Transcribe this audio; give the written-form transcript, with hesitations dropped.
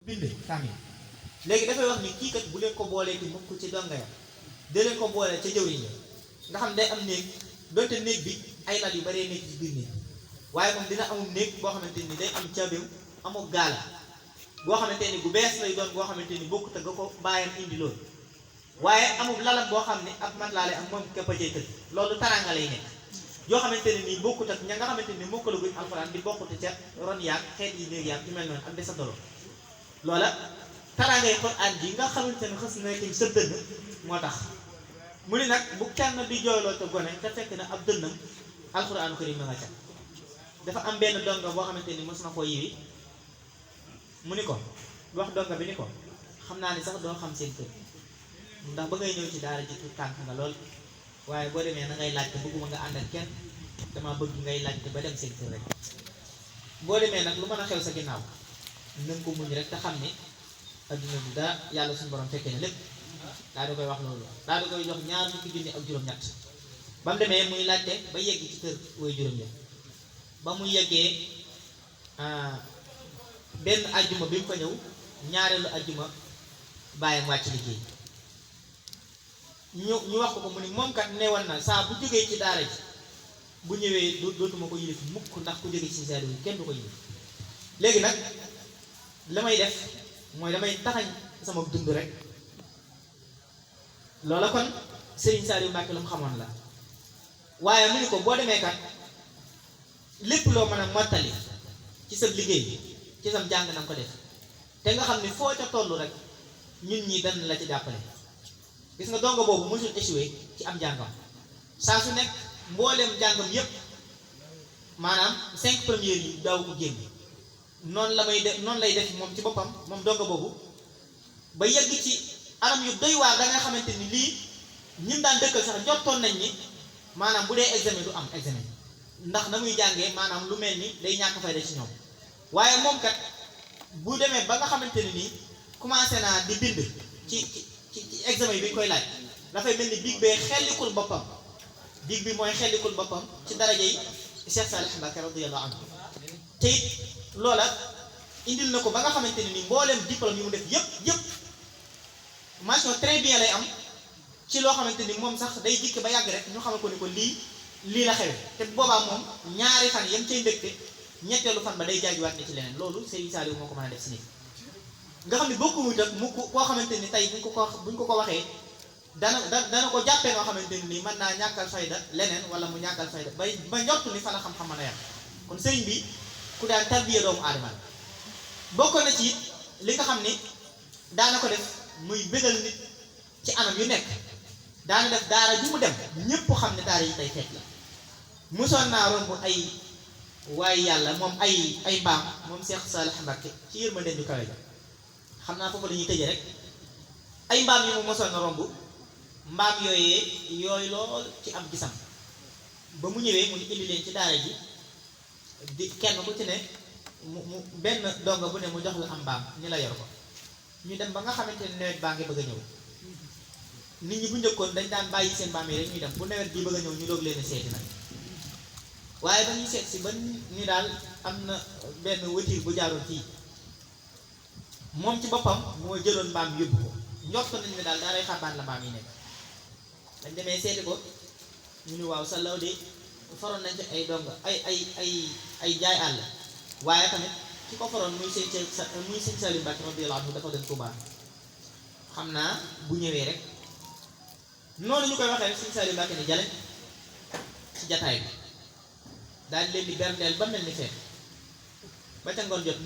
bind kaamil léegi dafay wax ni kii kat bu leen ko boolee ti mukk ci donga ya da leen ko boolee ca jëwriñ ya nga xam day am néeg donte néeg bi ay lal yu baree nekk ci biir néeg waaye moom dina amul néeg boo xamante ni day am caabeem amul gaala boo xamante ni bu bees lay doon boo xamante ni bokkut ak ga ko bàyyam indi loolu waaye amul lalam boo xam ne ab mat laa lay am moom képp a jëy tëdd loolu taraanga lay nekk yoo xamante ne nii bokkut ak ña nga xamante ni mokkalaguñ alxuraan di bokkute ca ron yaag xeet yi néeg yaag ci mel noonu ak de sa dolo loola taraangay Alxuraan ji nga xamante ne xës na ci sa dënn moo tax mu ni nag bu kenn di jooyloo te gone te fekk na ab dënnam alxuraanu karim ma nga ca dafa am benn donga boo xamante ni mos na koo yiwi mu ni ko wax donga bi ni ko xam naa ni sax doo xam seen kër ndax ba ngay ñëw ci daara ji tu tànk nga lool waaye boo demee na ngay laajte bëgguma nga ànd ak kenn dama bëgg ngay laajte ba dem seen kër rek boo demee nag lu mën a xew sa ginnaaw na nga ko muñ rek te xam ne adduna bi dara yàlla suñu borom fekkee ne lépp daa di koy wax loolu daa di koy jox ñaar fukki junni ak juróom-ñett ba mu demee muy laajte ba yegg ci kër woy juróom ya ba mu yeggee benn ajjuma bi mu fa ñëw ñaareelu ajjuma bàyyam wàcc liggéey ñu wax ko mu ni moom kat newoon na saa bu jógee ci daara ji bu ñëwee dootuma ko yilif mukk ndax ku jógee ci seeru yi kenn du ko yilif léegi nag la may def mooy damay taxañ sama dund rek loola kon Serigne Saliou Mbacké lu mu xamoon la waaye mu ni ko boo demee kat lépp loo mën a mottali ci sa liggéey ci sa jàng na ko def te nga xam ni foo ca toll rek ñun ñi dañ la ci jàppale gis nga dongo boobu mësul échoué ci am jàngam saa su nekk mbooleem jàngam yépp maanaam 5 premiers yi daaw ko génn noonu la may def noonu lay def moom ci boppam moom dongo boobu ba yegg ci anam yu doy waar da nga xamante ni lii ñim daan dëkkal sax jottoon nañ ni maanaam bu dee examen du am examen ndax na muy jàngee maanaam lu mel ni day ñàkk fayda ci ñoom waaye moom kat bu demee ba nga xamante ni nii commencé naa di bind ci examen yi bi ñu koy laaj dafay mel ni biig bee xellikul boppam biig bi mooy xellikul boppam ci daraja yi Cheikh Salih Mbacké radiyallahu anhu te it loola indil na ko ba nga xamante ne ni mbooleem diplôme yi mu def yëpp mention très bien lay am ci loo xamante ni moom sax day jikk ba yàgg rek ñu xamal ko ni ko lii la xewe te boobaa moom ñaari fan yam cay mbégte ñetteelu fan ba day jaajuwaat ne ci leneen loolu Serigne Saliou moo ko mën a def si nit nga xam ne bokku muy tak mu koo xamante ni tey buñ ko waxee dana ko jàppee noo xamante ni mën naa ñàkkal fayda leneen wala mu ñàkkal fayda ba njott ni fa la xam-xam mën a yam kon sëriñ bi ku daan tarbiya doomu aadama bokk na ci li nga xam ni daana ko def muy bégal nit ci anam yu nekk daana def daara ju mu dem ñépp xam ne daara yi tey fekk la mosoon naa romb ay waaye yàlla moom ay mbaam moom Cheikh Salih Mbacké ci yërmande ju kawe ja xam naa foofu la ñuy tëjee rek ay mbaam yi mu mosoon na romb mbaam yooyu lool ci am gisam ba mu ñëwee mu indi leen ci daara ji di kenn ku ci ne mu benn donga bu ne mu jox la am mbaam ni la yor ko ñu dem ba nga xamante ne nawet baa ngi bëgg a ñëw nit ñi bu njëkkoon dañ daan bàyyi seen mbaam yi rek ñuy dem bu nawet bi bëgg a ñëw ñu doog leen a seeti nag waaye ba ñuy seet si ba ni daal am na benn wëtiir bu jaaroon fii moom ci boppam moo jëloon mbaam yóbbu ko njort nañ ne daal daaray xarbaan la mbaam yi nekk dañ demee seeti ko ñu ni waaw sa law de foroon nañ ci ay donga ay jaay àll waaye tamit ki ko foroon muy sëñ Saliou Mbacké radiyallahu anhu dafa dem Touba xam naa bu ñëwee rek noonu ñu koy waxee rek sëñ Saliou Mbacké ni jaleñ ci jataay bi daal leen di berndeel ba mel ni feet ba ca ngoon jot